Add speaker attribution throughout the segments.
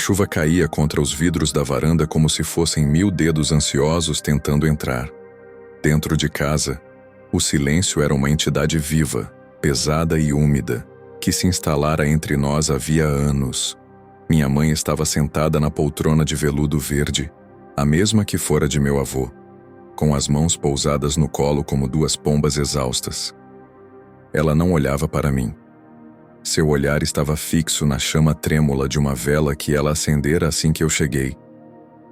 Speaker 1: chuva caía contra os vidros da varanda como se fossem 1000 dedos ansiosos tentando entrar. Dentro de casa, o silêncio era uma entidade viva, pesada e úmida, que se instalara entre nós havia anos. Minha mãe estava sentada na poltrona de veludo verde, a mesma que fora de meu avô, com as mãos pousadas no colo como 2 pombas exaustas. Ela não olhava para mim. Seu olhar estava fixo na chama trêmula de uma vela que ela acendera assim que eu cheguei.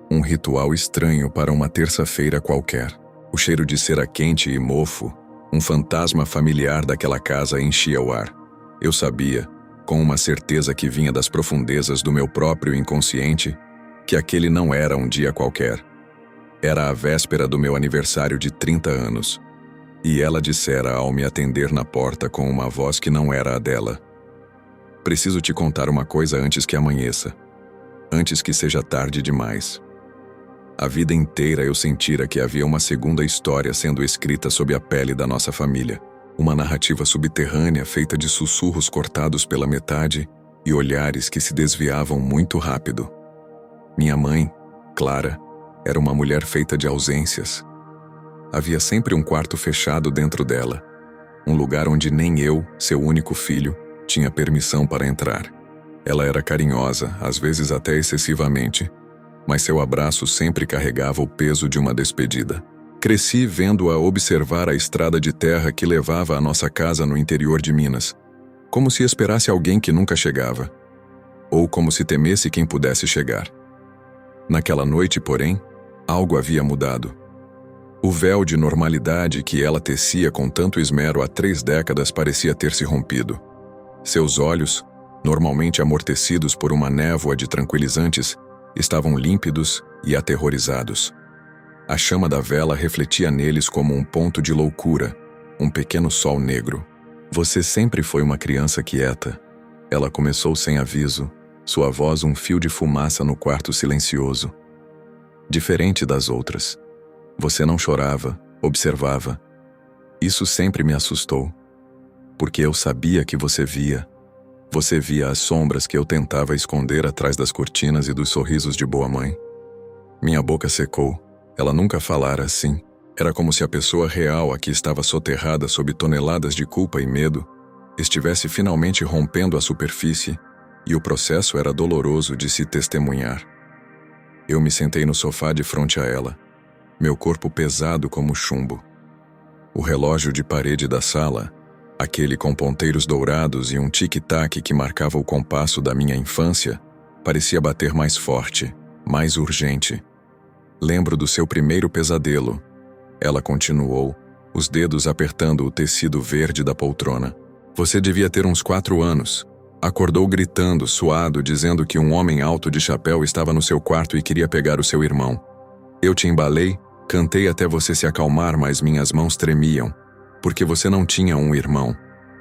Speaker 1: Um ritual estranho para uma terça-feira qualquer. O cheiro de cera quente e mofo, um fantasma familiar daquela casa enchia o ar. Eu sabia, com uma certeza que vinha das profundezas do meu próprio inconsciente, que aquele não era um dia qualquer. Era a véspera do meu aniversário de 30 anos. E ela dissera ao me atender na porta com uma voz que não era a dela: "Preciso te contar uma coisa antes que amanheça. Antes que seja tarde demais." A vida inteira eu sentira que havia uma segunda história sendo escrita sob a pele da nossa família. Uma narrativa subterrânea feita de sussurros cortados pela metade e olhares que se desviavam muito rápido. Minha mãe, Clara, era uma mulher feita de ausências. Havia sempre um quarto fechado dentro dela, um lugar onde nem eu, seu único filho, tinha permissão para entrar. Ela era carinhosa, às vezes até excessivamente, mas seu abraço sempre carregava o peso de uma despedida. Cresci vendo-a observar a estrada de terra que levava à nossa casa no interior de Minas, como se esperasse alguém que nunca chegava, ou como se temesse quem pudesse chegar. Naquela noite, porém, algo havia mudado. O véu de normalidade que ela tecia com tanto esmero há 3 décadas parecia ter se rompido. Seus olhos, normalmente amortecidos por uma névoa de tranquilizantes, estavam límpidos e aterrorizados. A chama da vela refletia neles como um ponto de loucura, um pequeno sol negro. "Você sempre foi uma criança quieta." Ela começou sem aviso, sua voz um fio de fumaça no quarto silencioso. "Diferente das outras. Você não chorava, observava. Isso sempre me assustou. Porque eu sabia que você via. Você via as sombras que eu tentava esconder atrás das cortinas e dos sorrisos de boa mãe." Minha boca secou. Ela nunca falara assim. Era como se a pessoa real a que estava soterrada sob toneladas de culpa e medo estivesse finalmente rompendo a superfície, e o processo era doloroso de se testemunhar. Eu me sentei no sofá de frente a ela, meu corpo pesado como chumbo. O relógio de parede da sala, aquele com ponteiros dourados e um tic-tac que marcava o compasso da minha infância, parecia bater mais forte, mais urgente. "Lembro do seu primeiro pesadelo." Ela continuou, os dedos apertando o tecido verde da poltrona. "Você devia ter uns 4 anos. Acordou gritando, suado, dizendo que um homem alto de chapéu estava no seu quarto e queria pegar o seu irmão. Eu te embalei, cantei até você se acalmar, mas minhas mãos tremiam, porque você não tinha um irmão.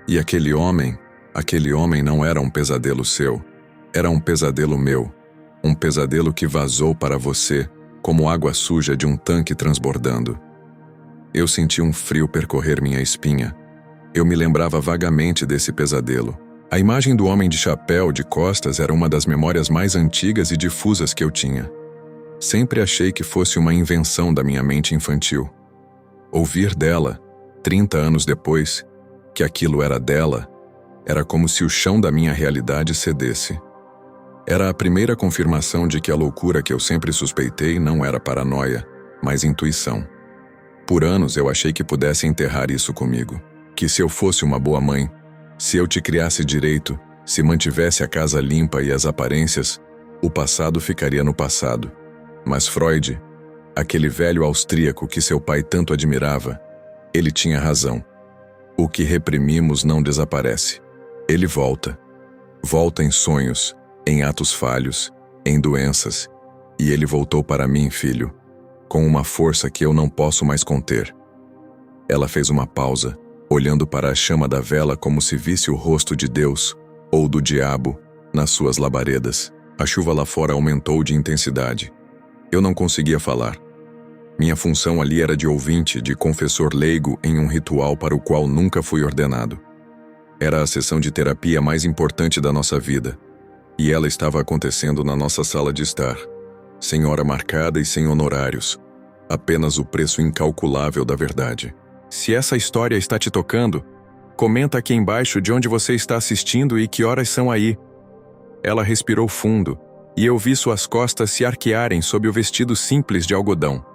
Speaker 1: E aquele homem não era um pesadelo seu, era um pesadelo meu, um pesadelo que vazou para você, como água suja de um tanque transbordando." Eu senti um frio percorrer minha espinha. Eu me lembrava vagamente desse pesadelo. A imagem do homem de chapéu de costas era uma das memórias mais antigas e difusas que eu tinha. Sempre achei que fosse uma invenção da minha mente infantil. Ouvir dela, 30 anos depois, que aquilo era dela, era como se o chão da minha realidade cedesse. Era a primeira confirmação de que a loucura que eu sempre suspeitei não era paranoia, mas intuição. Por anos eu achei que pudesse enterrar isso comigo. Que se eu fosse uma boa mãe, se eu te criasse direito, se mantivesse a casa limpa e as aparências, o passado ficaria no passado. Mas Freud, aquele velho austríaco que seu pai tanto admirava, ele tinha razão. O que reprimimos não desaparece. Ele volta. Volta em sonhos, em atos falhos, em doenças, e ele voltou para mim, filho, com uma força que eu não posso mais conter. Ela fez uma pausa, olhando para a chama da vela como se visse o rosto de Deus, ou do diabo, nas suas labaredas. A chuva lá fora aumentou de intensidade. Eu não conseguia falar. Minha função ali era de ouvinte, de confessor leigo em um ritual para o qual nunca fui ordenado. Era a sessão de terapia mais importante da nossa vida. E ela estava acontecendo na nossa sala de estar. Sem hora marcada e sem honorários. Apenas o preço incalculável da verdade. Se essa história está te tocando, comenta aqui embaixo de onde você está assistindo e que horas são aí. Ela respirou fundo, e eu vi suas costas se arquearem sob o vestido simples de algodão.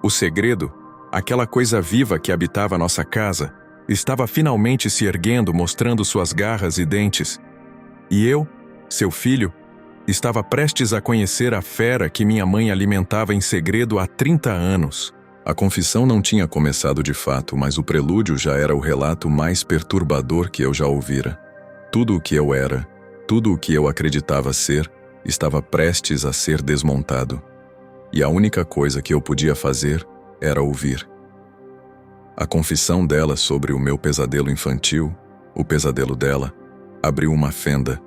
Speaker 1: O segredo, aquela coisa viva que habitava nossa casa, estava finalmente se erguendo, mostrando suas garras e dentes. E eu, seu filho, estava prestes a conhecer a fera que minha mãe alimentava em segredo há 30 anos. A confissão não tinha começado de fato, mas o prelúdio já era o relato mais perturbador que eu já ouvira. Tudo o que eu era, tudo o que eu acreditava ser, estava prestes a ser desmontado. E a única coisa que eu podia fazer era ouvir. A confissão dela sobre o meu pesadelo infantil, o pesadelo dela, abriu uma fenda.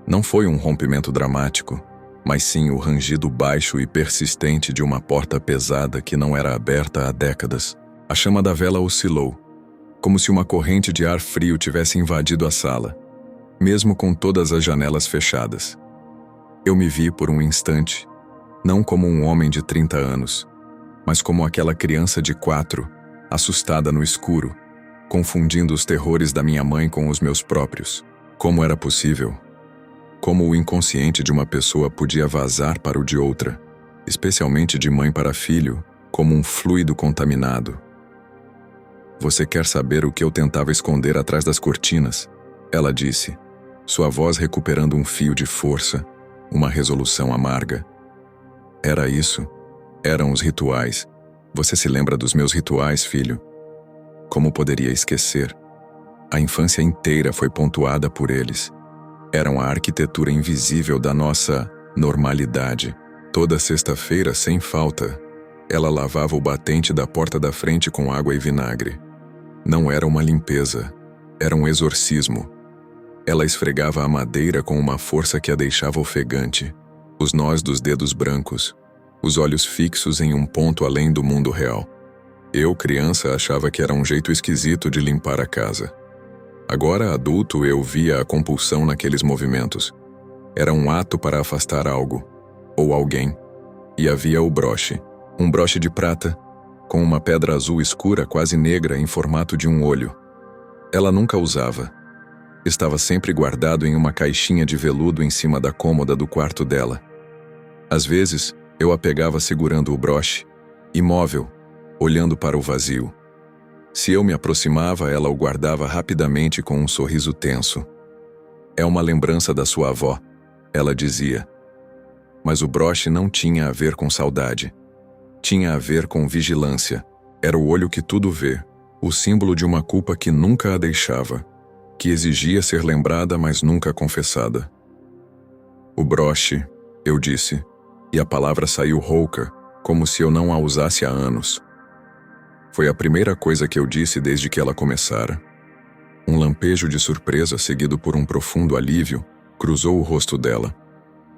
Speaker 1: Não foi um rompimento dramático, mas sim o rangido baixo e persistente de uma porta pesada que não era aberta há décadas. A chama da vela oscilou, como se uma corrente de ar frio tivesse invadido a sala, mesmo com todas as janelas fechadas. Eu me vi por um instante, não como um homem de 30 anos, mas como aquela criança de 4, assustada no escuro, confundindo os terrores da minha mãe com os meus próprios. Como era possível? Como o inconsciente de uma pessoa podia vazar para o de outra, especialmente de mãe para filho, como um fluido contaminado? Você quer saber o que eu tentava esconder atrás das cortinas? Ela disse, sua voz recuperando um fio de força, uma resolução amarga. Era isso. Eram os rituais. Você se lembra dos meus rituais, filho? Como poderia esquecer? A infância inteira foi pontuada por eles. Eram a arquitetura invisível da nossa normalidade. Toda sexta-feira, sem falta, ela lavava o batente da porta da frente com água e vinagre. Não era uma limpeza, era um exorcismo. Ela esfregava a madeira com uma força que a deixava ofegante. Os nós dos dedos brancos, os olhos fixos em um ponto além do mundo real. Eu, criança, achava que era um jeito esquisito de limpar a casa. Agora, adulto, eu via a compulsão naqueles movimentos. Era um ato para afastar algo, ou alguém. E havia o broche. Um broche de prata, com uma pedra azul escura quase negra em formato de um olho. Ela nunca usava. Estava sempre guardado em uma caixinha de veludo em cima da cômoda do quarto dela. Às vezes, eu a pegava segurando o broche, imóvel, olhando para o vazio. Se eu me aproximava, ela o guardava rapidamente com um sorriso tenso. É uma lembrança da sua avó, ela dizia. Mas o broche não tinha a ver com saudade. Tinha a ver com vigilância. Era o olho que tudo vê, o símbolo de uma culpa que nunca a deixava, que exigia ser lembrada, mas nunca confessada. O broche, eu disse, e a palavra saiu rouca, como se eu não a usasse há anos. Foi a primeira coisa que eu disse desde que ela começara. Um lampejo de surpresa, seguido por um profundo alívio, cruzou o rosto dela.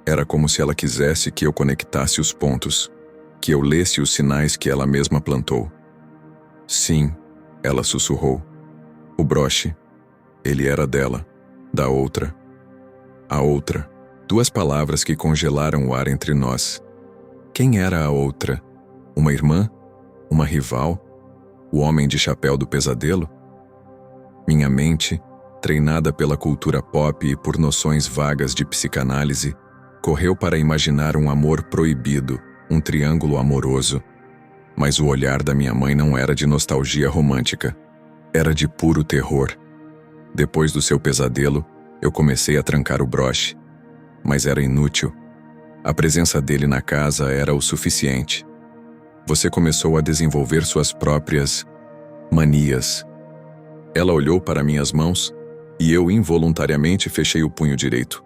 Speaker 1: Era como se ela quisesse que eu conectasse os pontos, que eu lesse os sinais que ela mesma plantou. Sim, ela sussurrou. O broche, ele era dela, da outra. A outra. 2 palavras que congelaram o ar entre nós. Quem era a outra? Uma irmã? Uma rival? O homem de chapéu do pesadelo? Minha mente, treinada pela cultura pop e por noções vagas de psicanálise, correu para imaginar um amor proibido, um triângulo amoroso. Mas o olhar da minha mãe não era de nostalgia romântica. Era de puro terror. Depois do seu pesadelo, eu comecei a trancar o broche. Mas era inútil. A presença dele na casa era o suficiente. Você começou a desenvolver suas próprias manias. Ela olhou para minhas mãos e eu involuntariamente fechei o punho direito.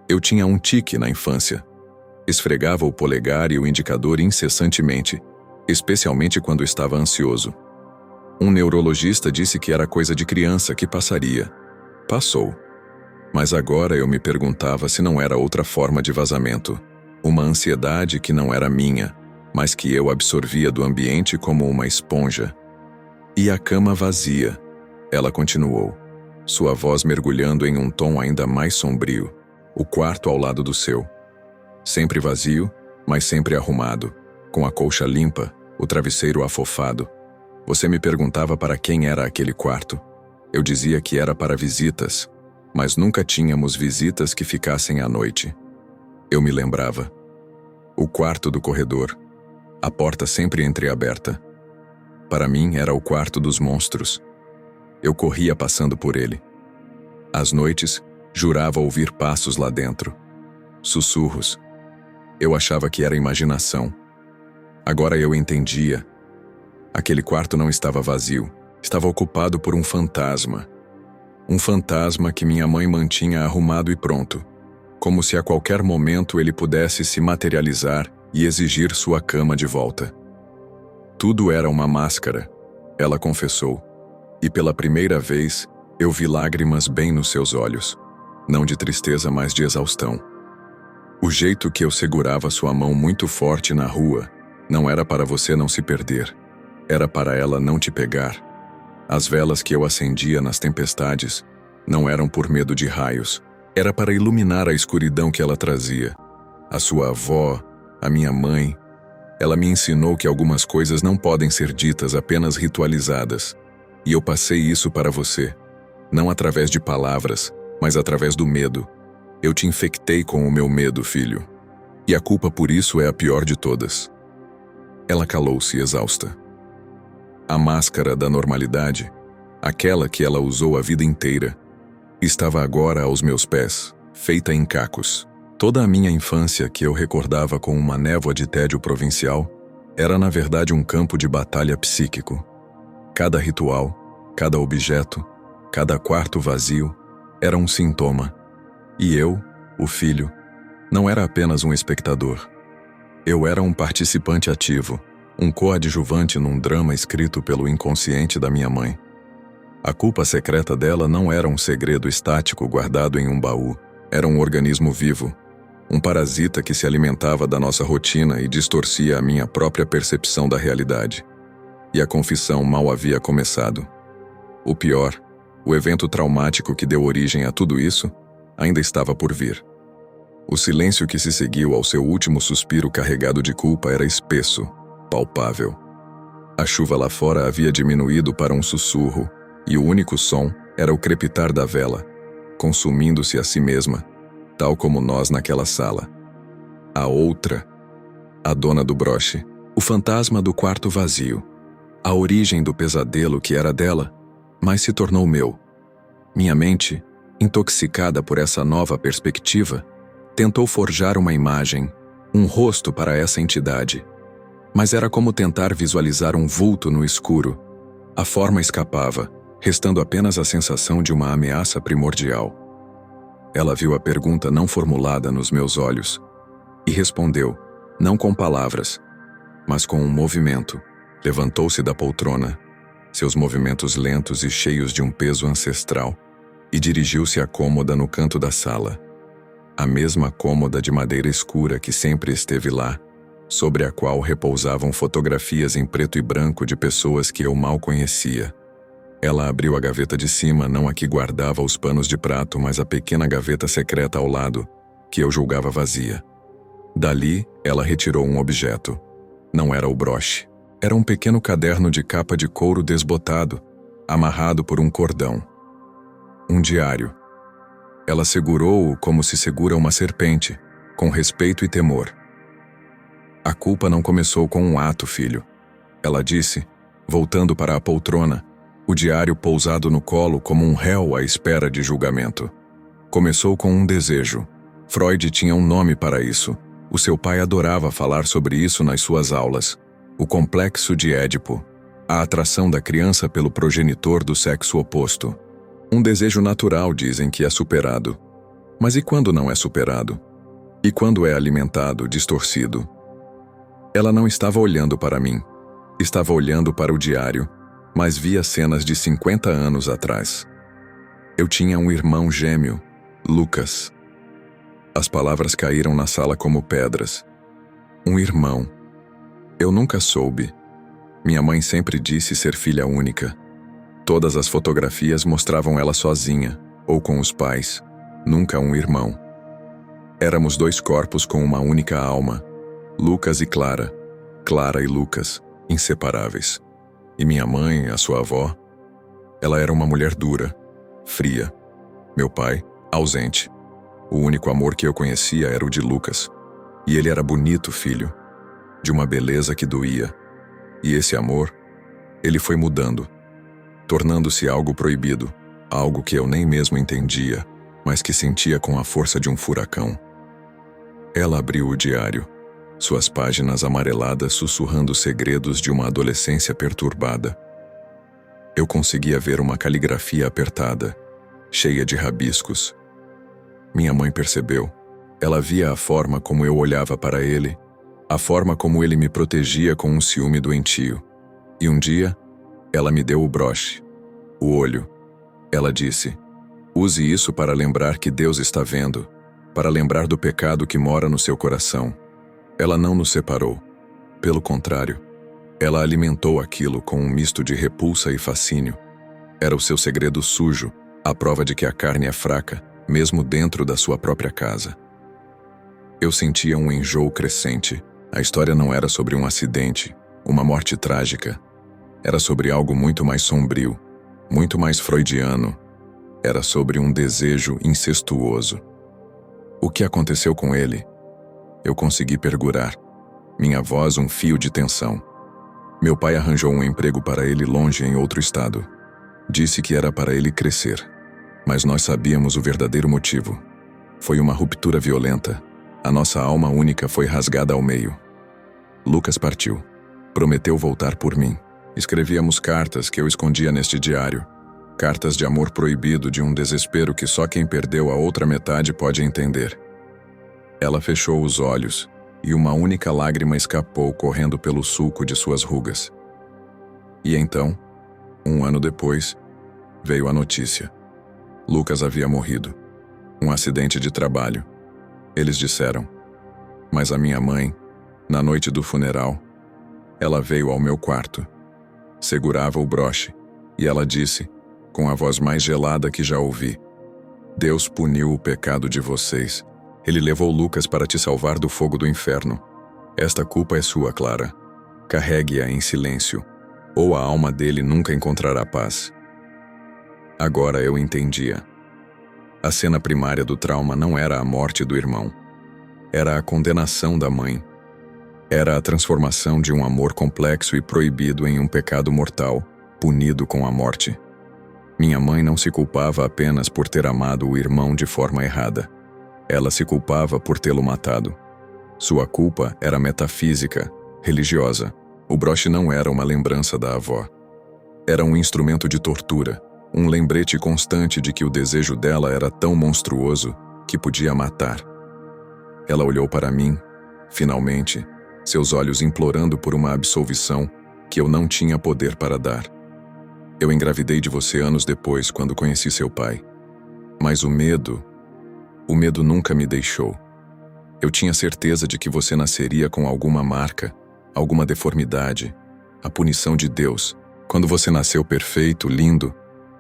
Speaker 1: Eu tinha um tique na infância. Esfregava o polegar e o indicador incessantemente, especialmente quando estava ansioso. Um neurologista disse que era coisa de criança que passaria. Passou. Mas agora eu me perguntava se não era outra forma de vazamento. Uma ansiedade que não era minha, mas que eu absorvia do ambiente como uma esponja. E a cama vazia, ela continuou, sua voz mergulhando em um tom ainda mais sombrio. O quarto ao lado do seu. Sempre vazio, mas sempre arrumado, com a colcha limpa, o travesseiro afofado. Você me perguntava para quem era aquele quarto. Eu dizia que era para visitas, mas nunca tínhamos visitas que ficassem à noite. Eu me lembrava. O quarto do corredor, a porta sempre entreaberta. Para mim era o quarto dos monstros. Eu corria passando por ele. Às noites, jurava ouvir passos lá dentro. Sussurros. Eu achava que era imaginação. Agora eu entendia. Aquele quarto não estava vazio. Estava ocupado por um fantasma. Um fantasma que minha mãe mantinha arrumado e pronto, como se a qualquer momento ele pudesse se materializar e exigir sua cama de volta. Tudo era uma máscara, ela confessou, e pela primeira vez eu vi lágrimas bem nos seus olhos, não de tristeza, mas de exaustão. O jeito que eu segurava sua mão muito forte na rua não era para você não se perder, era para ela não te pegar. As velas que eu acendia nas tempestades não eram por medo de raios, era para iluminar a escuridão que ela trazia. A sua avó, a minha mãe, ela me ensinou que algumas coisas não podem ser ditas, apenas ritualizadas. E eu passei isso para você, não através de palavras, mas através do medo. Eu te infectei com o meu medo, filho. E a culpa por isso é a pior de todas. Ela calou-se, exausta. A máscara da normalidade, aquela que ela usou a vida inteira, estava agora aos meus pés, feita em cacos. Toda a minha infância, que eu recordava com uma névoa de tédio provincial, era na verdade um campo de batalha psíquico. Cada ritual, cada objeto, cada quarto vazio, era um sintoma. E eu, o filho, não era apenas um espectador. Eu era um participante ativo, um coadjuvante num drama escrito pelo inconsciente da minha mãe. A culpa secreta dela não era um segredo estático guardado em um baú, era um organismo vivo, um parasita que se alimentava da nossa rotina e distorcia a minha própria percepção da realidade. E a confissão mal havia começado. O pior, o evento traumático que deu origem a tudo isso, ainda estava por vir. O silêncio que se seguiu ao seu último suspiro carregado de culpa era espesso, palpável. A chuva lá fora havia diminuído para um sussurro, e o único som era o crepitar da vela, consumindo-se a si mesma, tal como nós naquela sala. A outra, a dona do broche, o fantasma do quarto vazio, a origem do pesadelo que era dela, mas se tornou meu. Minha mente, intoxicada por essa nova perspectiva, tentou forjar uma imagem, um rosto para essa entidade. Mas era como tentar visualizar um vulto no escuro. A forma escapava, restando apenas a sensação de uma ameaça primordial. Ela viu a pergunta não formulada nos meus olhos e respondeu, não com palavras, mas com um movimento. Levantou-se da poltrona, seus movimentos lentos e cheios de um peso ancestral, e dirigiu-se à cômoda no canto da sala. A mesma cômoda de madeira escura que sempre esteve lá, sobre a qual repousavam fotografias em preto e branco de pessoas que eu mal conhecia. Ela abriu a gaveta de cima, não a que guardava os panos de prato, mas a pequena gaveta secreta ao lado, que eu julgava vazia. Dali, ela retirou um objeto. Não era o broche. Era um pequeno caderno de capa de couro desbotado, amarrado por um cordão. Um diário. Ela segurou-o como se segura uma serpente, com respeito e temor. A culpa não começou com um ato, filho. Ela disse, voltando para a poltrona, o diário pousado no colo como um réu à espera de julgamento. Começou com um desejo. Freud tinha um nome para isso. O seu pai adorava falar sobre isso nas suas aulas. O complexo de Édipo. A atração da criança pelo progenitor do sexo oposto. Um desejo natural, dizem, que é superado. Mas e quando não é superado? E quando é alimentado, distorcido? Ela não estava olhando para mim. Estava olhando para o diário, mas via cenas de 50 anos atrás. Eu tinha um irmão gêmeo, Lucas. As palavras caíram na sala como pedras. Um irmão. Eu nunca soube. Minha mãe sempre disse ser filha única. Todas as fotografias mostravam ela sozinha, ou com os pais, nunca um irmão. Éramos dois corpos com uma única alma, Lucas e Clara, Clara e Lucas, inseparáveis. E minha mãe, a sua avó, ela era uma mulher dura, fria. Meu pai, ausente. O único amor que eu conhecia era o de Lucas. E ele era bonito, filho, de uma beleza que doía. E esse amor, ele foi mudando, tornando-se algo proibido, algo que eu nem mesmo entendia, mas que sentia com a força de um furacão. Ela abriu o diário, suas páginas amareladas sussurrando segredos de uma adolescência perturbada. Eu conseguia ver uma caligrafia apertada, cheia de rabiscos. Minha mãe percebeu. Ela via a forma como eu olhava para ele, a forma como ele me protegia com um ciúme doentio. E um dia, ela me deu o broche, o olho. Ela disse: use isso para lembrar que Deus está vendo, para lembrar do pecado que mora no seu coração. Ela não nos separou. Pelo contrário, ela alimentou aquilo com um misto de repulsa e fascínio. Era o seu segredo sujo, a prova de que a carne é fraca, mesmo dentro da sua própria casa. Eu sentia um enjoo crescente. A história não era sobre um acidente, uma morte trágica. Era sobre algo muito mais sombrio, muito mais freudiano. Era sobre um desejo incestuoso. O que aconteceu com ele? Eu consegui pergurar. Minha voz um fio de tensão. Meu pai arranjou um emprego para ele longe em outro estado. Disse que era para ele crescer. Mas nós sabíamos o verdadeiro motivo. Foi uma ruptura violenta. A nossa alma única foi rasgada ao meio. Lucas partiu. Prometeu voltar por mim. Escrevíamos cartas que eu escondia neste diário. Cartas de amor proibido, de um desespero que só quem perdeu a outra metade pode entender. Ela fechou os olhos, e uma única lágrima escapou correndo pelo sulco de suas rugas. E então, 1 ano depois, veio a notícia. Lucas havia morrido. Um acidente de trabalho. Eles disseram. Mas a minha mãe, na noite do funeral, ela veio ao meu quarto. Segurava o broche, e ela disse, com a voz mais gelada que já ouvi: Deus puniu o pecado de vocês. Ele levou Lucas para te salvar do fogo do inferno. Esta culpa é sua, Clara. Carregue-a em silêncio, ou a alma dele nunca encontrará paz. Agora eu entendia. A cena primária do trauma não era a morte do irmão. Era a condenação da mãe. Era a transformação de um amor complexo e proibido em um pecado mortal, punido com a morte. Minha mãe não se culpava apenas por ter amado o irmão de forma errada. Ela se culpava por tê-lo matado. Sua culpa era metafísica, religiosa. O broche não era uma lembrança da avó. Era um instrumento de tortura, um lembrete constante de que o desejo dela era tão monstruoso que podia matar. Ela olhou para mim, finalmente, seus olhos implorando por uma absolvição que eu não tinha poder para dar. Eu engravidei de você anos depois, quando conheci seu pai. Mas o medo nunca me deixou. Eu tinha certeza de que você nasceria com alguma marca, alguma deformidade, a punição de Deus. Quando você nasceu perfeito, lindo,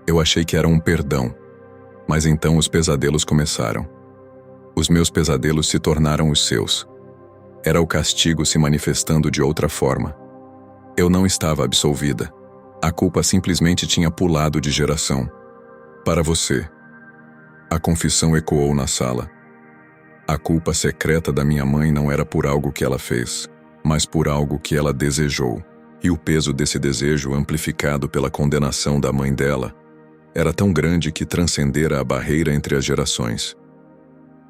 Speaker 1: eu achei que era um perdão. Mas então os pesadelos começaram. Os meus pesadelos se tornaram os seus. Era o castigo se manifestando de outra forma. Eu não estava absolvida. A culpa simplesmente tinha pulado de geração. Para você. A confissão ecoou na sala. A culpa secreta da minha mãe não era por algo que ela fez, mas por algo que ela desejou. E o peso desse desejo, amplificado pela condenação da mãe dela, era tão grande que transcendera a barreira entre as gerações.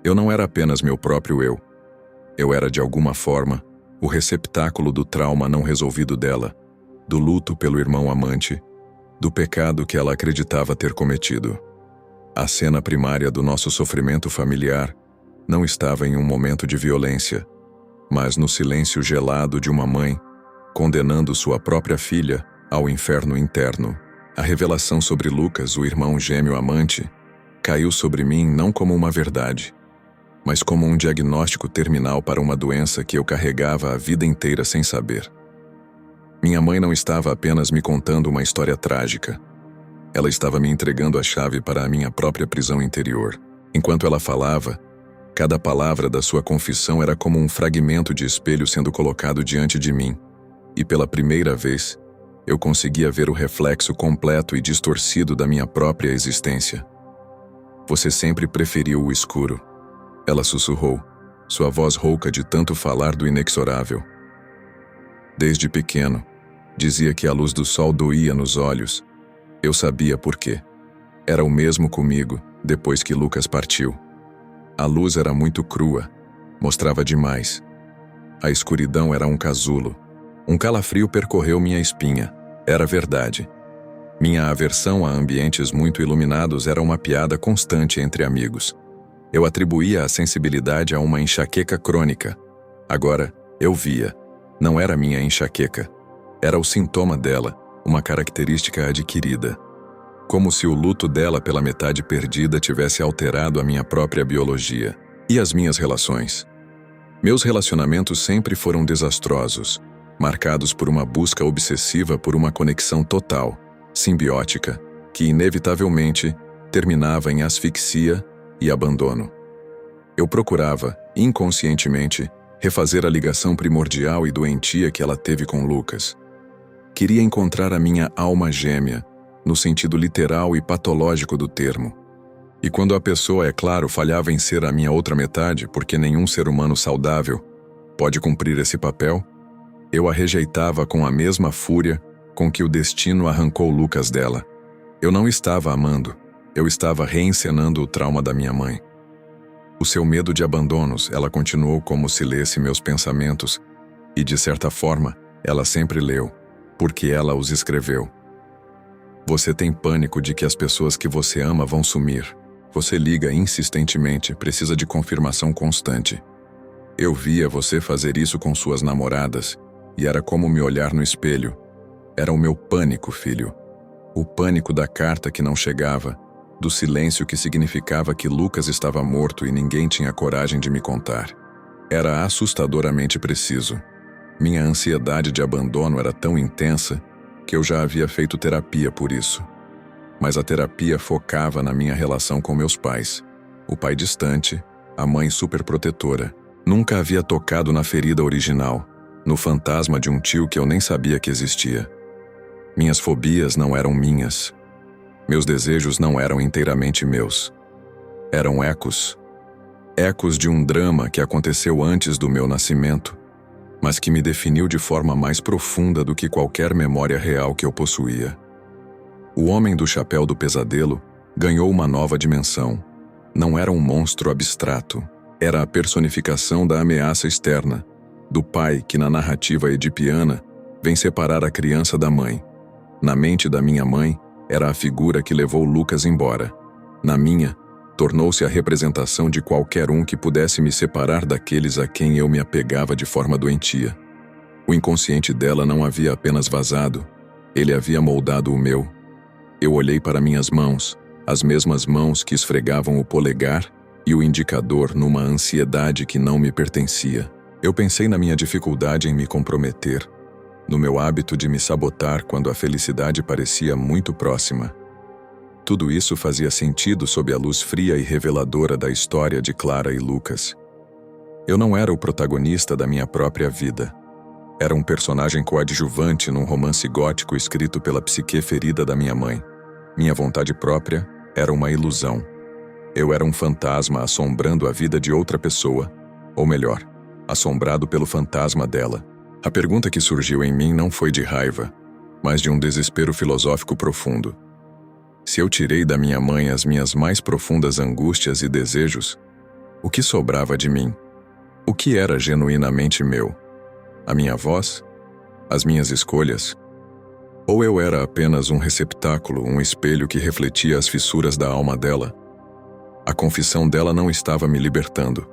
Speaker 1: Eu não era apenas meu próprio eu. Eu era, de alguma forma, o receptáculo do trauma não resolvido dela, do luto pelo irmão amante, do pecado que ela acreditava ter cometido. A cena primária do nosso sofrimento familiar não estava em um momento de violência, mas no silêncio gelado de uma mãe, condenando sua própria filha ao inferno interno. A revelação sobre Lucas, o irmão gêmeo amante, caiu sobre mim não como uma verdade, mas como um diagnóstico terminal para uma doença que eu carregava a vida inteira sem saber. Minha mãe não estava apenas me contando uma história trágica. Ela estava me entregando a chave para a minha própria prisão interior. Enquanto ela falava, Cada palavra da sua confissão era como um fragmento de espelho sendo colocado diante de mim, e pela primeira vez, eu conseguia ver o reflexo completo e distorcido da minha própria existência. Você sempre preferiu o escuro. Ela sussurrou, sua voz rouca de tanto falar do inexorável. Desde pequeno, dizia que a luz do sol doía nos olhos. Eu sabia por quê. Era o mesmo comigo, depois que Lucas partiu. A luz era muito crua, mostrava demais. A escuridão era um casulo. Um calafrio percorreu minha espinha. Era verdade. Minha aversão a ambientes muito iluminados era uma piada constante entre amigos. Eu atribuía a sensibilidade a uma enxaqueca crônica. Agora, eu via. Não era minha enxaqueca. Era o sintoma dela, uma característica adquirida. Como se o luto dela pela metade perdida tivesse alterado a minha própria biologia. E as minhas relações? Meus relacionamentos sempre foram desastrosos, marcados por uma busca obsessiva por uma conexão total, simbiótica, que inevitavelmente terminava em asfixia e abandono. Eu procurava, inconscientemente, refazer a ligação primordial e doentia que ela teve com Lucas. Queria encontrar a minha alma gêmea, no sentido literal e patológico do termo. E quando a pessoa, é claro, falhava em ser a minha outra metade, porque nenhum ser humano saudável pode cumprir esse papel, eu a rejeitava com a mesma fúria com que o destino arrancou Lucas dela. Eu não estava amando, eu estava reencenando o trauma da minha mãe. O seu medo de abandonos, ela continuou como se lesse meus pensamentos, e de certa forma, ela sempre leu, porque ela os escreveu. Você tem pânico de que as pessoas que você ama vão sumir. Você liga insistentemente, precisa de confirmação constante. Eu via você fazer isso com suas namoradas, e era como me olhar no espelho. Era o meu pânico, filho. O pânico da carta que não chegava, do silêncio que significava que Lucas estava morto e ninguém tinha coragem de me contar. Era assustadoramente preciso. Minha ansiedade de abandono era tão intensa que eu já havia feito terapia por isso. Mas a terapia focava na minha relação com meus pais. O pai distante, a mãe superprotetora. Nunca havia tocado na ferida original, no fantasma de um tio que eu nem sabia que existia. Minhas fobias não eram minhas. Meus desejos não eram inteiramente meus. Eram ecos. Ecos de um drama que aconteceu antes do meu nascimento, mas que me definiu de forma mais profunda do que qualquer memória real que eu possuía. O homem do chapéu do pesadelo ganhou uma nova dimensão. Não era um monstro abstrato. Era a personificação da ameaça externa, do pai que na narrativa edipiana vem separar a criança da mãe. Na mente da minha mãe, era a figura que levou Lucas embora. Na minha, tornou-se a representação de qualquer um que pudesse me separar daqueles a quem eu me apegava de forma doentia. O inconsciente dela não havia apenas vazado, ele havia moldado o meu. Eu olhei para minhas mãos, as mesmas mãos que esfregavam o polegar e o indicador numa ansiedade que não me pertencia. Eu pensei na minha dificuldade em me comprometer, no meu hábito de me sabotar quando a felicidade parecia muito próxima. Tudo isso fazia sentido sob a luz fria e reveladora da história de Clara e Lucas. Eu não era o protagonista da minha própria vida. Era um personagem coadjuvante num romance gótico escrito pela psique ferida da minha mãe. Minha vontade própria era uma ilusão. Eu era um fantasma assombrando a vida de outra pessoa, ou melhor, assombrado pelo fantasma dela. A pergunta que surgiu em mim não foi de raiva, mas de um desespero filosófico profundo. Se eu tirei da minha mãe as minhas mais profundas angústias e desejos, o que sobrava de mim? O que era genuinamente meu? A minha voz? As minhas escolhas? Ou eu era apenas um receptáculo, um espelho que refletia as fissuras da alma dela? A confissão dela não estava me libertando,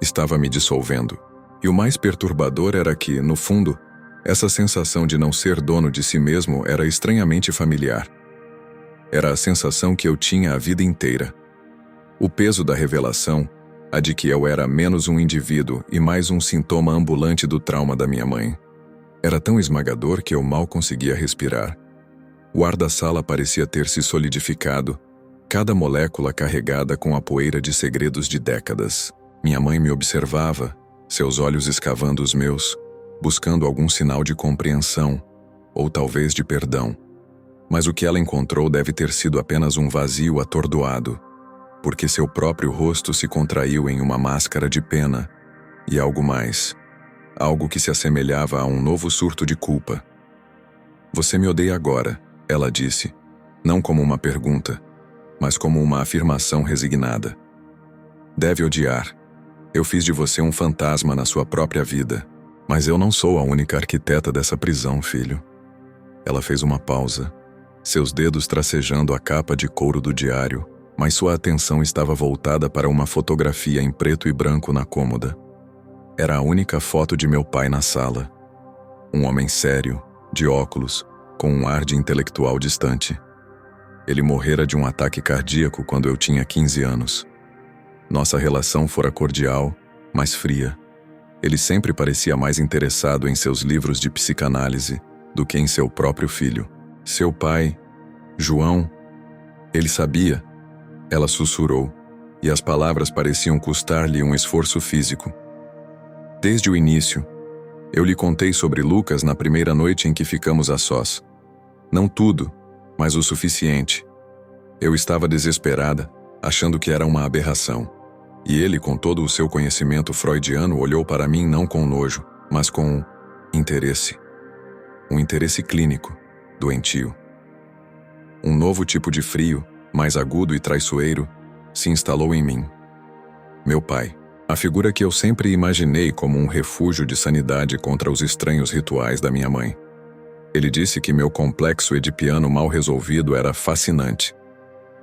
Speaker 1: estava me dissolvendo. E o mais perturbador era que, no fundo, essa sensação de não ser dono de si mesmo era estranhamente familiar. Era a sensação que eu tinha a vida inteira. O peso da revelação, a de que eu era menos um indivíduo e mais um sintoma ambulante do trauma da minha mãe, era tão esmagador que eu mal conseguia respirar. O ar da sala parecia ter se solidificado, cada molécula carregada com a poeira de segredos de décadas. Minha mãe me observava, seus olhos escavando os meus, buscando algum sinal de compreensão, ou talvez de perdão. Mas o que ela encontrou deve ter sido apenas um vazio atordoado, porque seu próprio rosto se contraiu em uma máscara de pena, e algo mais, algo que se assemelhava a um novo surto de culpa. "Você me odeia agora", ela disse, não como uma pergunta, mas como uma afirmação resignada. "Deve odiar. Eu fiz de você um fantasma na sua própria vida, mas eu não sou a única arquiteta dessa prisão, filho." Ela fez uma pausa, seus dedos tracejando a capa de couro do diário, mas sua atenção estava voltada para uma fotografia em preto e branco na cômoda. Era a única foto de meu pai na sala. Um homem sério, de óculos, com um ar de intelectual distante. Ele morrera de um ataque cardíaco quando eu tinha 15 anos. Nossa relação fora cordial, mas fria. Ele sempre parecia mais interessado em seus livros de psicanálise do que em seu próprio filho. Seu pai, João, ele sabia. Ela sussurrou, e as palavras pareciam custar-lhe um esforço físico. Desde o início, eu lhe contei sobre Lucas na primeira noite em que ficamos a sós. Não tudo, mas o suficiente. Eu estava desesperada, achando que era uma aberração. E ele, com todo o seu conhecimento freudiano, olhou para mim não com nojo, mas com interesse. Um interesse clínico, doentio. Um novo tipo de frio, mais agudo e traiçoeiro, se instalou em mim. Meu pai, a figura que eu sempre imaginei como um refúgio de sanidade contra os estranhos rituais da minha mãe. Ele disse que meu complexo edipiano mal resolvido era fascinante.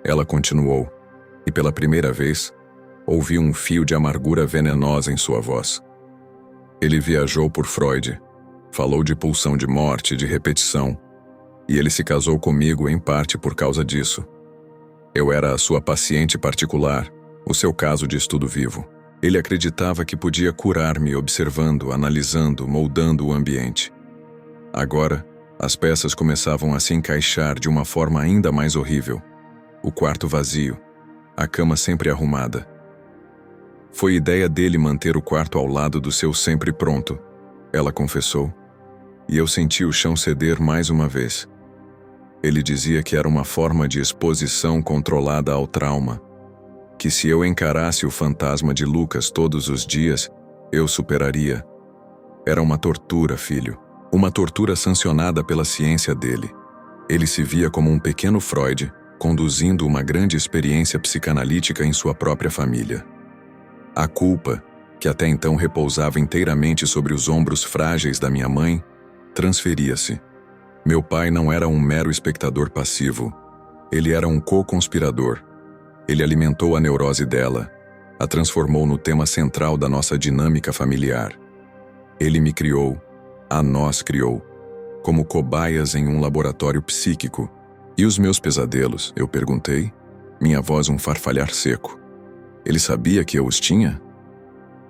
Speaker 1: Ela continuou, e pela primeira vez, ouvi um fio de amargura venenosa em sua voz. Ele viajou por Freud, falou de pulsão de morte, de repetição, e ele se casou comigo em parte por causa disso. Eu era a sua paciente particular, o seu caso de estudo vivo. Ele acreditava que podia curar-me observando, analisando, moldando o ambiente. Agora, as peças começavam a se encaixar de uma forma ainda mais horrível. O quarto vazio, a cama sempre arrumada. Foi ideia dele manter o quarto ao lado do seu sempre pronto, ela confessou, e eu senti o chão ceder mais uma vez. Ele dizia que era uma forma de exposição controlada ao trauma, que se eu encarasse o fantasma de Lucas todos os dias, eu superaria. Era uma tortura, filho, uma tortura sancionada pela ciência dele. Ele se via como um pequeno Freud, conduzindo uma grande experiência psicanalítica em sua própria família. A culpa, que até então repousava inteiramente sobre os ombros frágeis da minha mãe, transferia-se. Meu pai não era um mero espectador passivo. Ele era um co-conspirador. Ele alimentou a neurose dela, a transformou no tema central da nossa dinâmica familiar. Ele me criou, a nós criou, como cobaias em um laboratório psíquico. E os meus pesadelos, eu perguntei, minha voz um farfalhar seco. Ele sabia que eu os tinha?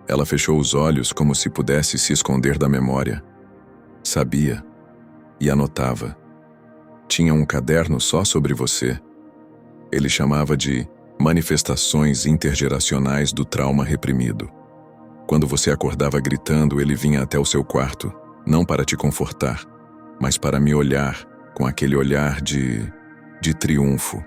Speaker 1: Ela fechou os olhos como se pudesse se esconder da memória. Sabia. E anotava. Tinha um caderno só sobre você. Ele chamava de manifestações intergeracionais do trauma reprimido. Quando você acordava gritando, ele vinha até o seu quarto, não para te confortar, mas para me olhar com aquele olhar de triunfo.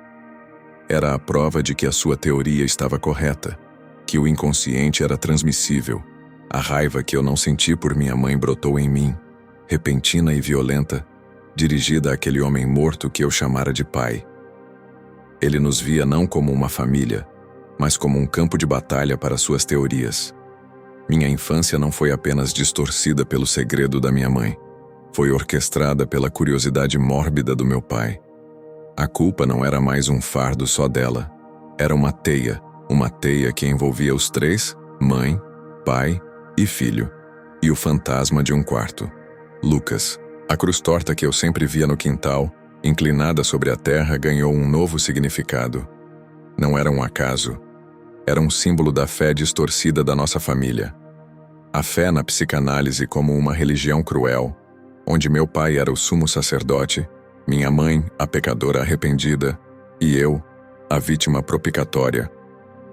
Speaker 1: Era a prova de que a sua teoria estava correta, que o inconsciente era transmissível. A raiva que eu não senti por minha mãe brotou em mim, repentina e violenta, dirigida àquele homem morto que eu chamara de pai. Ele nos via não como uma família, mas como um campo de batalha para suas teorias. Minha infância não foi apenas distorcida pelo segredo da minha mãe, foi orquestrada pela curiosidade mórbida do meu pai. A culpa não era mais um fardo só dela, era uma teia que envolvia os três, mãe, pai e filho, e o fantasma de um quarto. Lucas, a cruz torta que eu sempre via no quintal, inclinada sobre a terra, ganhou um novo significado. Não era um acaso. Era um símbolo da fé distorcida da nossa família. A fé na psicanálise como uma religião cruel, onde meu pai era o sumo sacerdote, minha mãe, a pecadora arrependida, e eu, a vítima propiciatória.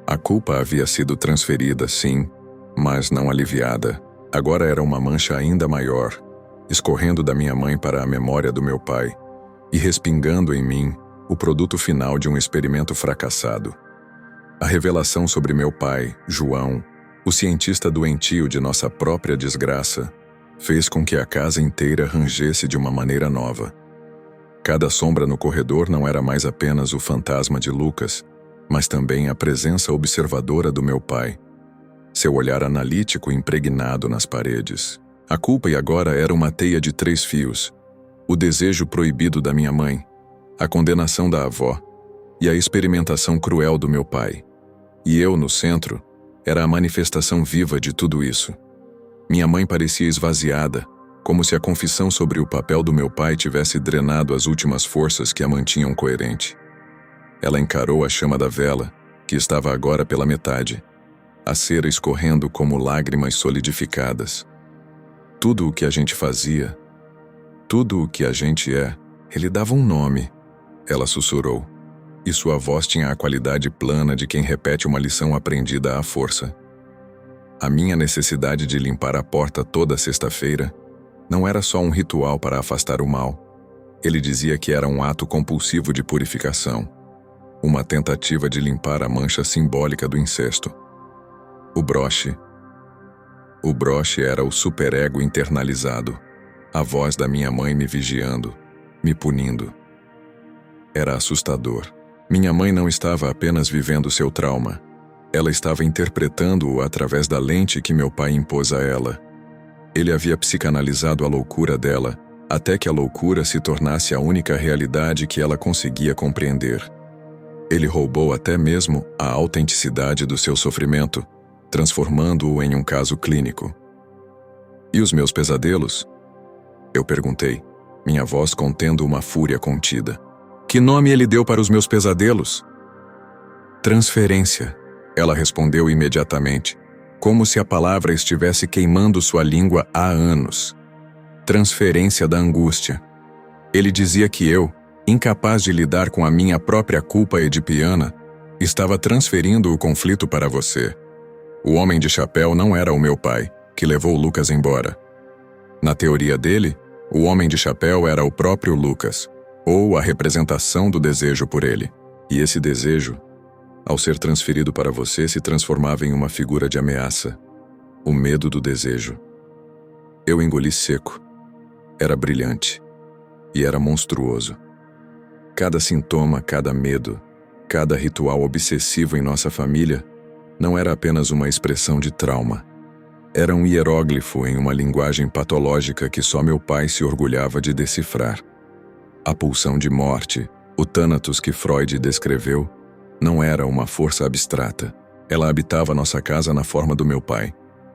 Speaker 1: A culpa havia sido transferida, sim, mas não aliviada. Agora era uma mancha ainda maior, escorrendo da minha mãe para a memória do meu pai e respingando em mim o produto final de um experimento fracassado. A revelação sobre meu pai, João, o cientista doentio de nossa própria desgraça, fez com que a casa inteira rangesse de uma maneira nova. Cada sombra no corredor não era mais apenas o fantasma de Lucas, mas também a presença observadora do meu pai. Seu olhar analítico impregnado nas paredes. A culpa agora era uma teia de 3 fios. O desejo proibido da minha mãe, a condenação da avó e a experimentação cruel do meu pai. E eu, no centro, era a manifestação viva de tudo isso. Minha mãe parecia esvaziada, como se a confissão sobre o papel do meu pai tivesse drenado as últimas forças que a mantinham coerente. Ela encarou a chama da vela, que estava agora pela metade, a cera escorrendo como lágrimas solidificadas. Tudo o que a gente fazia, tudo o que a gente é, ele dava um nome, ela sussurrou, e sua voz tinha a qualidade plana de quem repete uma lição aprendida à força. A minha necessidade de limpar a porta toda sexta-feira não era só um ritual para afastar o mal. Ele dizia que era um ato compulsivo de purificação, uma tentativa de limpar a mancha simbólica do incesto. O broche era o superego internalizado, a voz da minha mãe me vigiando, me punindo. Era assustador. Minha mãe não estava apenas vivendo seu trauma, ela estava interpretando-o através da lente que meu pai impôs a ela. Ele havia psicanalizado a loucura dela, até que a loucura se tornasse a única realidade que ela conseguia compreender. Ele roubou até mesmo a autenticidade do seu sofrimento, transformando-o em um caso clínico. E os meus pesadelos? Eu perguntei, minha voz contendo uma fúria contida. Que nome ele deu para os meus pesadelos? Transferência, ela respondeu imediatamente, como se a palavra estivesse queimando sua língua há anos. Transferência da angústia. Ele dizia que eu, incapaz de lidar com a minha própria culpa edipiana, estava transferindo o conflito para você. O homem de chapéu não era o meu pai, que levou Lucas embora. Na teoria dele, o homem de chapéu era o próprio Lucas, ou a representação do desejo por ele. E esse desejo, ao ser transferido para você, se transformava em uma figura de ameaça, o medo do desejo. Eu engoli seco. Era brilhante. E era monstruoso. Cada sintoma, cada medo, cada ritual obsessivo em nossa família não era apenas uma expressão de trauma. Era um hieróglifo em uma linguagem patológica que só meu pai se orgulhava de decifrar. A pulsão de morte, o Thanatos que Freud descreveu, não era uma força abstrata. Ela habitava nossa casa na forma do meu pai,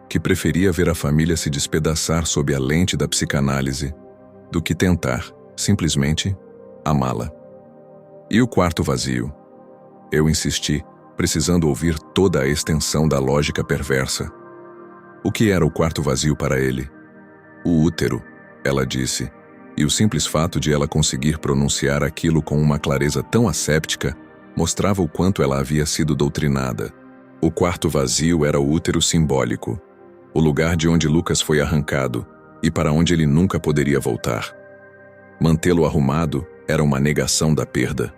Speaker 1: que preferia ver a família se despedaçar sob a lente da psicanálise do que tentar, simplesmente, amá-la. E o quarto vazio? Eu insisti, precisando ouvir toda a extensão da lógica perversa. O que era o quarto vazio para ele? O útero, ela disse, e o simples fato de ela conseguir pronunciar aquilo com uma clareza tão asséptica mostrava o quanto ela havia sido doutrinada. O quarto vazio era o útero simbólico, o lugar de onde Lucas foi arrancado e para onde ele nunca poderia voltar. Mantê-lo arrumado era uma negação da perda,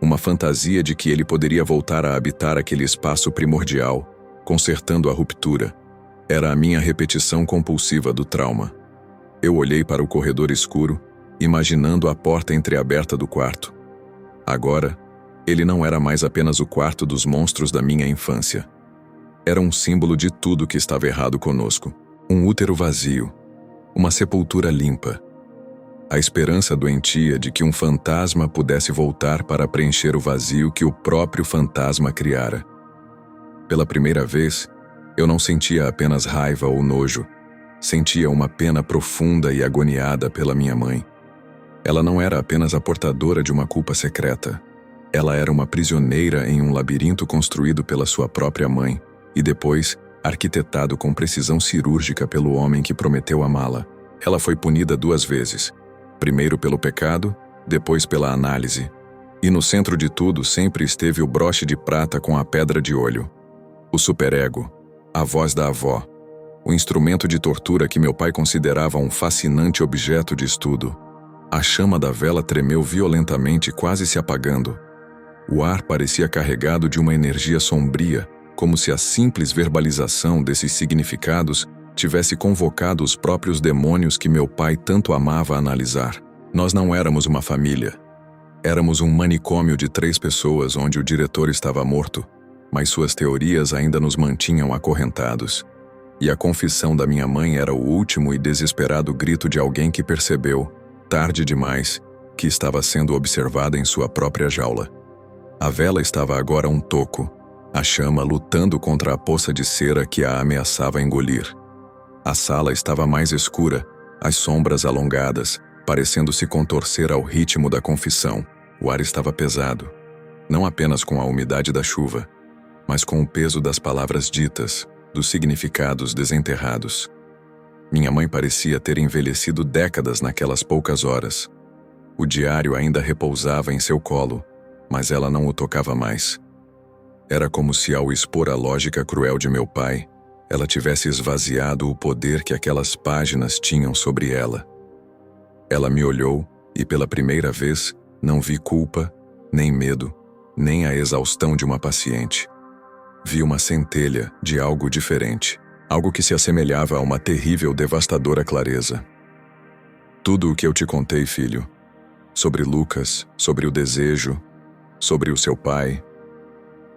Speaker 1: uma fantasia de que ele poderia voltar a habitar aquele espaço primordial, consertando a ruptura. Era a minha repetição compulsiva do trauma. Eu olhei para o corredor escuro, imaginando a porta entreaberta do quarto. Agora, ele não era mais apenas o quarto dos monstros da minha infância. Era um símbolo de tudo que estava errado conosco. Um útero vazio, uma sepultura limpa. A esperança doentia de que um fantasma pudesse voltar para preencher o vazio que o próprio fantasma criara. Pela primeira vez, eu não sentia apenas raiva ou nojo. Sentia uma pena profunda e agoniada pela minha mãe. Ela não era apenas a portadora de uma culpa secreta. Ela era uma prisioneira em um labirinto construído pela sua própria mãe e depois arquitetado com precisão cirúrgica pelo homem que prometeu amá-la. Ela foi punida 2 vezes. Primeiro pelo pecado, depois pela análise. E no centro de tudo sempre esteve o broche de prata com a pedra de olho. O superego, a voz da avó, o instrumento de tortura que meu pai considerava um fascinante objeto de estudo. A chama da vela tremeu violentamente, quase se apagando. O ar parecia carregado de uma energia sombria, como se a simples verbalização desses significados tivesse convocado os próprios demônios que meu pai tanto amava analisar. Nós não éramos uma família. Éramos um manicômio de 3 pessoas onde o diretor estava morto, mas suas teorias ainda nos mantinham acorrentados. E a confissão da minha mãe era o último e desesperado grito de alguém que percebeu, tarde demais, que estava sendo observada em sua própria jaula. A vela estava agora um toco, a chama lutando contra a poça de cera que a ameaçava engolir. A sala estava mais escura, as sombras alongadas, parecendo se contorcer ao ritmo da confissão. O ar estava pesado, não apenas com a umidade da chuva, mas com o peso das palavras ditas, dos significados desenterrados. Minha mãe parecia ter envelhecido décadas naquelas poucas horas. O diário ainda repousava em seu colo, mas ela não o tocava mais. Era como se, ao expor a lógica cruel de meu pai, ela tivesse esvaziado o poder que aquelas páginas tinham sobre ela. Ela me olhou e, pela primeira vez, não vi culpa, nem medo, nem a exaustão de uma paciente. Vi uma centelha de algo diferente, algo que se assemelhava a uma terrível, devastadora clareza. Tudo o que eu te contei, filho, sobre Lucas, sobre o desejo, sobre o seu pai,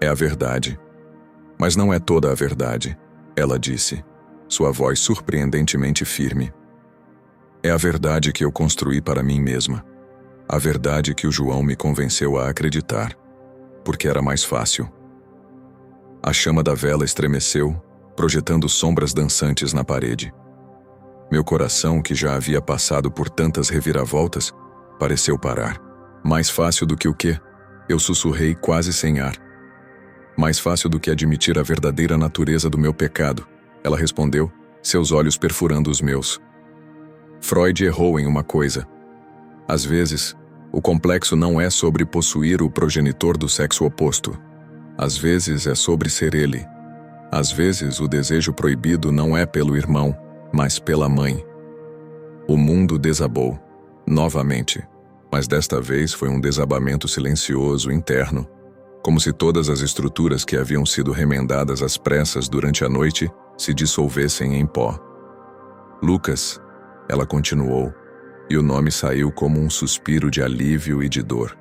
Speaker 1: é a verdade. Mas não é toda a verdade, ela disse, sua voz surpreendentemente firme. É a verdade que eu construí para mim mesma. A verdade que o João me convenceu a acreditar, porque era mais fácil. A chama da vela estremeceu, projetando sombras dançantes na parede. Meu coração, que já havia passado por tantas reviravoltas, pareceu parar. Mais fácil do que o quê? Eu sussurrei quase sem ar. Mais fácil do que admitir a verdadeira natureza do meu pecado, ela respondeu, seus olhos perfurando os meus. Freud errou em uma coisa. Às vezes, o complexo não é sobre possuir o progenitor do sexo oposto. Às vezes é sobre ser ele. Às vezes o desejo proibido não é pelo irmão, mas pela mãe. O mundo desabou, novamente, mas desta vez foi um desabamento silencioso interno, como se todas as estruturas que haviam sido remendadas às pressas durante a noite se dissolvessem em pó. Lucas, ela continuou, e o nome saiu como um suspiro de alívio e de dor.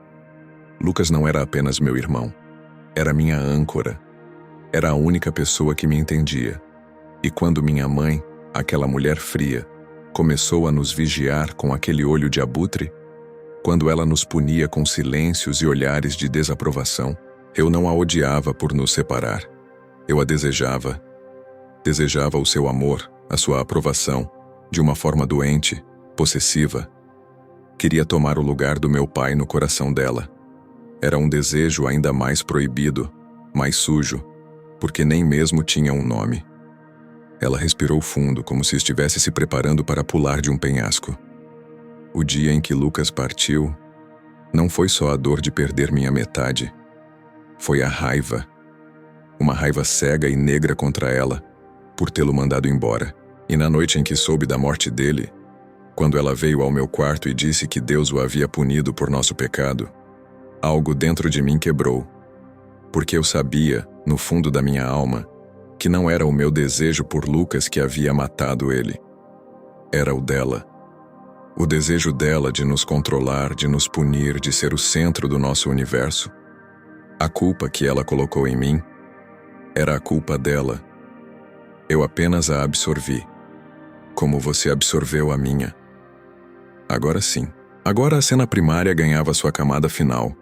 Speaker 1: Lucas não era apenas meu irmão. Era minha âncora. Era a única pessoa que me entendia. E quando minha mãe, aquela mulher fria, começou a nos vigiar com aquele olho de abutre, quando ela nos punia com silêncios e olhares de desaprovação, eu não a odiava por nos separar. Eu a desejava. Desejava o seu amor, a sua aprovação, de uma forma doente, possessiva. Queria tomar o lugar do meu pai no coração dela. Era um desejo ainda mais proibido, mais sujo, porque nem mesmo tinha um nome. Ela respirou fundo, como se estivesse se preparando para pular de um penhasco. O dia em que Lucas partiu, não foi só a dor de perder minha metade. Foi a raiva. Uma raiva cega e negra contra ela, por tê-lo mandado embora. E na noite em que soube da morte dele, quando ela veio ao meu quarto e disse que Deus o havia punido por nosso pecado, algo dentro de mim quebrou, porque eu sabia, no fundo da minha alma, que não era o meu desejo por Lucas que havia matado ele. Era o dela. O desejo dela de nos controlar, de nos punir, de ser o centro do nosso universo. A culpa que ela colocou em mim era a culpa dela. Eu apenas a absorvi, como você absorveu a minha. Agora sim. Agora a cena primária ganhava sua camada final,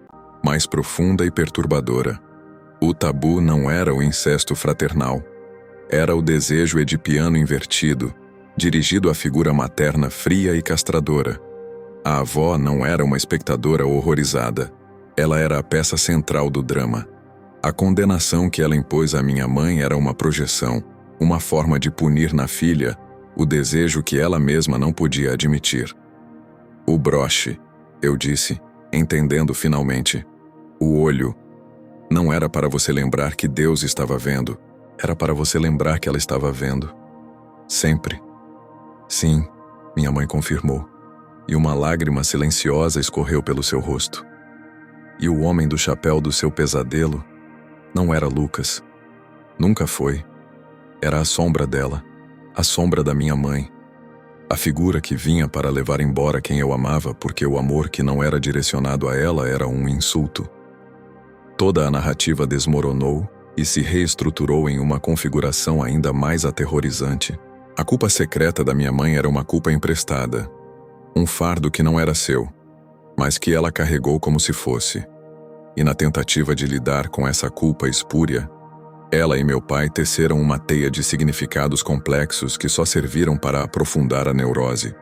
Speaker 1: mais profunda e perturbadora. O tabu não era o incesto fraternal. Era o desejo edipiano invertido, dirigido à figura materna fria e castradora. A avó não era uma espectadora horrorizada. Ela era a peça central do drama. A condenação que ela impôs à minha mãe era uma projeção, uma forma de punir na filha o desejo que ela mesma não podia admitir. O broche, eu disse, entendendo finalmente. O olho não era para você lembrar que Deus estava vendo, era para você lembrar que ela estava vendo. Sempre. Sim, minha mãe confirmou, e uma lágrima silenciosa escorreu pelo seu rosto. E o homem do chapéu do seu pesadelo não era Lucas. Nunca foi. Era a sombra dela, a sombra da minha mãe. A figura que vinha para levar embora quem eu amava porque o amor que não era direcionado a ela era um insulto. Toda a narrativa desmoronou e se reestruturou em uma configuração ainda mais aterrorizante. A culpa secreta da minha mãe era uma culpa emprestada. Um fardo que não era seu, mas que ela carregou como se fosse. E na tentativa de lidar com essa culpa espúria, ela e meu pai teceram uma teia de significados complexos que só serviram para aprofundar a neurose.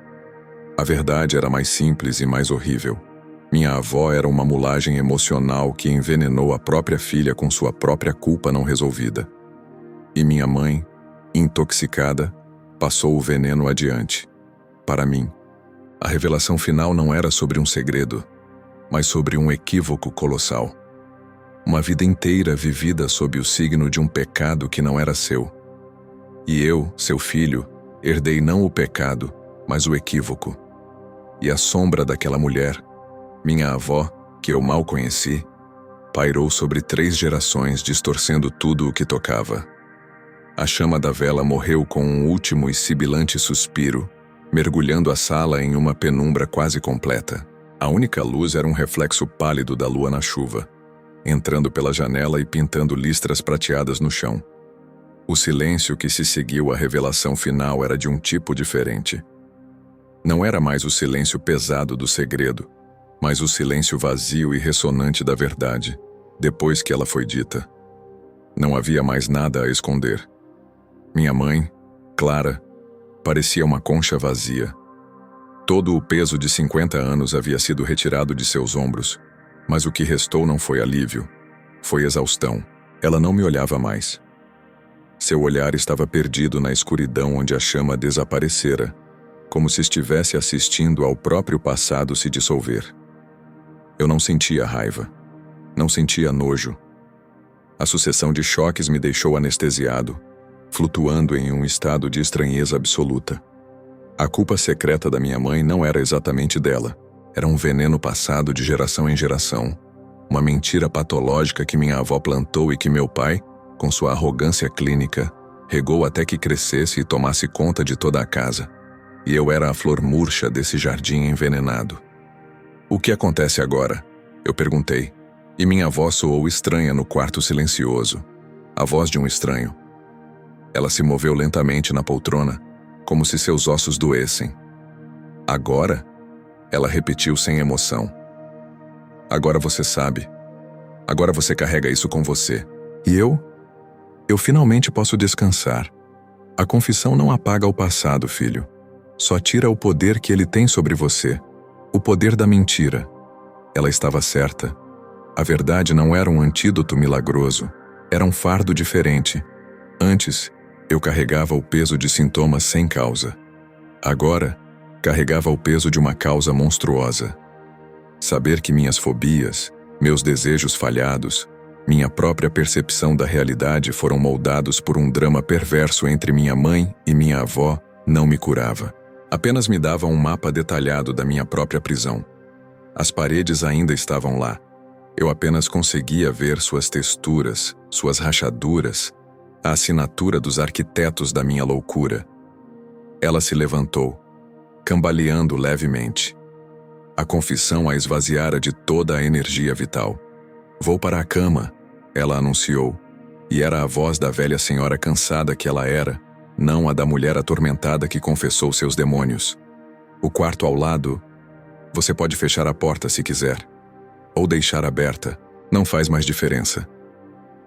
Speaker 1: A verdade era mais simples e mais horrível. Minha avó era uma mulagem emocional que envenenou a própria filha com sua própria culpa não resolvida. E minha mãe, intoxicada, passou o veneno adiante. Para mim, a revelação final não era sobre um segredo, mas sobre um equívoco colossal. Uma vida inteira vivida sob o signo de um pecado que não era seu. E eu, seu filho, herdei não o pecado, mas o equívoco. E a sombra daquela mulher, minha avó, que eu mal conheci, pairou sobre 3 gerações, distorcendo tudo o que tocava. A chama da vela morreu com um último e sibilante suspiro, mergulhando a sala em uma penumbra quase completa. A única luz era um reflexo pálido da lua na chuva, entrando pela janela e pintando listras prateadas no chão. O silêncio que se seguiu à revelação final era de um tipo diferente. Não era mais o silêncio pesado do segredo, mas o silêncio vazio e ressonante da verdade, depois que ela foi dita. Não havia mais nada a esconder. Minha mãe, Clara, parecia uma concha vazia. Todo o peso de 50 anos havia sido retirado de seus ombros, mas o que restou não foi alívio, foi exaustão. Ela não me olhava mais. Seu olhar estava perdido na escuridão onde a chama desaparecera, como se estivesse assistindo ao próprio passado se dissolver. Eu não sentia raiva, não sentia nojo. A sucessão de choques me deixou anestesiado, flutuando em um estado de estranheza absoluta. A culpa secreta da minha mãe não era exatamente dela. Era um veneno passado de geração em geração. Uma mentira patológica que minha avó plantou e que meu pai, com sua arrogância clínica, regou até que crescesse e tomasse conta de toda a casa. E eu era a flor murcha desse jardim envenenado. O que acontece agora? Eu perguntei, e minha avó soou estranha no quarto silencioso. A voz de um estranho. Ela se moveu lentamente na poltrona, como se seus ossos doessem. Agora? Ela repetiu sem emoção. Agora você sabe. Agora você carrega isso com você. E eu? Eu finalmente posso descansar. A confissão não apaga o passado, filho. Só tira o poder que ele tem sobre você. O poder da mentira. Ela estava certa. A verdade não era um antídoto milagroso. Era um fardo diferente. Antes, eu carregava o peso de sintomas sem causa. Agora, carregava o peso de uma causa monstruosa. Saber que minhas fobias, meus desejos falhados, minha própria percepção da realidade foram moldados por um drama perverso entre minha mãe e minha avó não me curava. Apenas me dava um mapa detalhado da minha própria prisão. As paredes ainda estavam lá. Eu apenas conseguia ver suas texturas, suas rachaduras, a assinatura dos arquitetos da minha loucura. Ela se levantou, cambaleando levemente. A confissão a esvaziara de toda a energia vital. Vou para a cama, ela anunciou, e era a voz da velha senhora cansada que ela era, não a da mulher atormentada que confessou seus demônios. O quarto ao lado, você pode fechar a porta se quiser, ou deixar aberta, não faz mais diferença.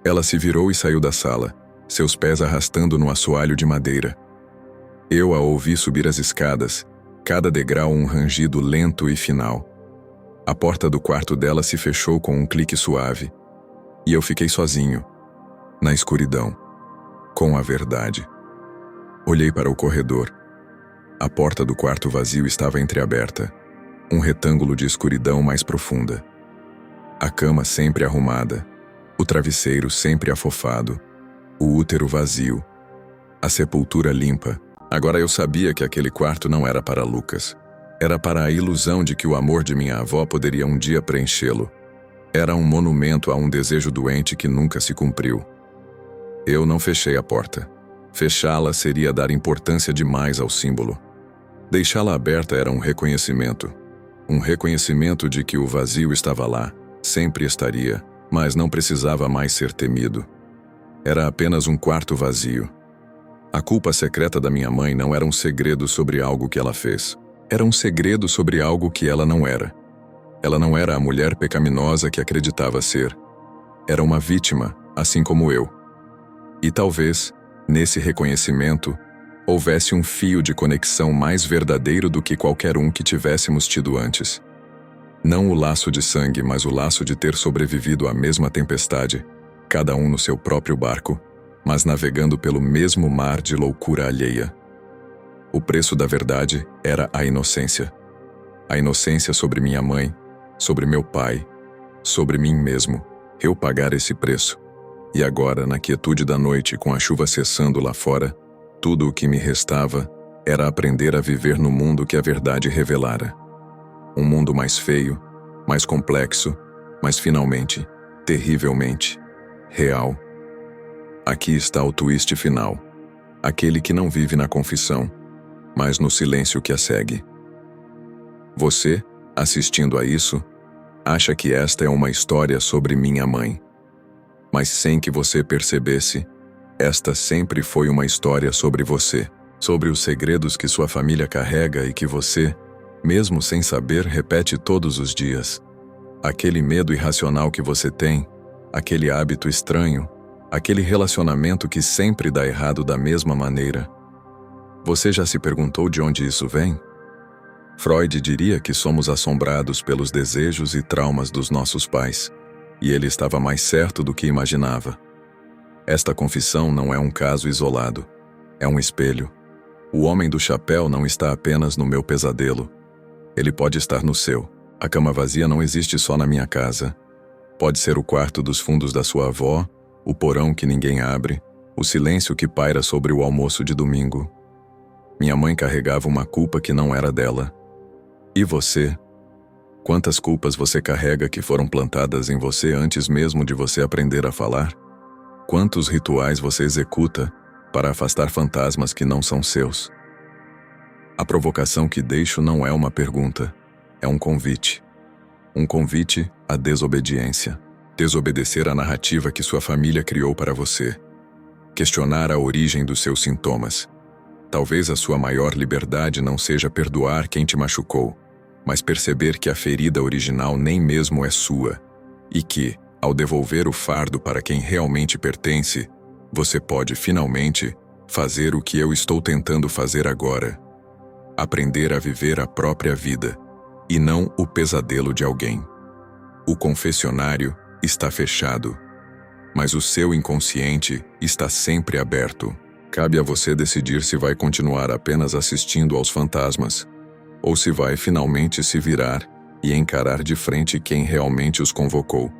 Speaker 1: Ela se virou e saiu da sala, seus pés arrastando no assoalho de madeira. Eu a ouvi subir as escadas, cada degrau um rangido lento e final. A porta do quarto dela se fechou com um clique suave, e eu fiquei sozinho, na escuridão, com a verdade. Olhei para o corredor. A porta do quarto vazio estava entreaberta. Um retângulo de escuridão mais profunda. A cama sempre arrumada, o travesseiro sempre afofado, o útero vazio, a sepultura limpa. Agora eu sabia que aquele quarto não era para Lucas. Era para a ilusão de que o amor de minha avó poderia um dia preenchê-lo. Era um monumento a um desejo doente que nunca se cumpriu. Eu não fechei a porta. Fechá-la seria dar importância demais ao símbolo. Deixá-la aberta era um reconhecimento. Um reconhecimento de que o vazio estava lá, sempre estaria, mas não precisava mais ser temido. Era apenas um quarto vazio. A culpa secreta da minha mãe não era um segredo sobre algo que ela fez. Era um segredo sobre algo que ela não era. Ela não era a mulher pecaminosa que acreditava ser. Era uma vítima, assim como eu. E talvez, nesse reconhecimento, houvesse um fio de conexão mais verdadeiro do que qualquer um que tivéssemos tido antes. Não o laço de sangue, mas o laço de ter sobrevivido à mesma tempestade, cada um no seu próprio barco, mas navegando pelo mesmo mar de loucura alheia. O preço da verdade era a inocência. A inocência sobre minha mãe, sobre meu pai, sobre mim mesmo. Eu pagar esse preço. E agora, na quietude da noite, com a chuva cessando lá fora, tudo o que me restava era aprender a viver no mundo que a verdade revelara. Um mundo mais feio, mais complexo, mas finalmente, terrivelmente, real. Aqui está o twist final. Aquele que não vive na confissão, mas no silêncio que a segue. Você, assistindo a isso, acha que esta é uma história sobre minha mãe. Mas sem que você percebesse, esta sempre foi uma história sobre você, sobre os segredos que sua família carrega e que você, mesmo sem saber, repete todos os dias. Aquele medo irracional que você tem, aquele hábito estranho, aquele relacionamento que sempre dá errado da mesma maneira. Você já se perguntou de onde isso vem? Freud diria que somos assombrados pelos desejos e traumas dos nossos pais, e ele estava mais certo do que imaginava. Esta confissão não é um caso isolado, é um espelho. O homem do chapéu não está apenas no meu pesadelo. Ele pode estar no seu. A cama vazia não existe só na minha casa. Pode ser o quarto dos fundos da sua avó, o porão que ninguém abre, o silêncio que paira sobre o almoço de domingo. Minha mãe carregava uma culpa que não era dela. E você? Quantas culpas você carrega que foram plantadas em você antes mesmo de você aprender a falar? Quantos rituais você executa para afastar fantasmas que não são seus? A provocação que deixo não é uma pergunta, é um convite. Um convite à desobediência. Desobedecer à narrativa que sua família criou para você. Questionar a origem dos seus sintomas. Talvez a sua maior liberdade não seja perdoar quem te machucou, mas perceber que a ferida original nem mesmo é sua, e que, ao devolver o fardo para quem realmente pertence, você pode finalmente fazer o que eu estou tentando fazer agora. Aprender a viver a própria vida, e não o pesadelo de alguém. O confessionário está fechado, mas o seu inconsciente está sempre aberto. Cabe a você decidir se vai continuar apenas assistindo aos fantasmas, ou se vai finalmente se virar e encarar de frente quem realmente os convocou.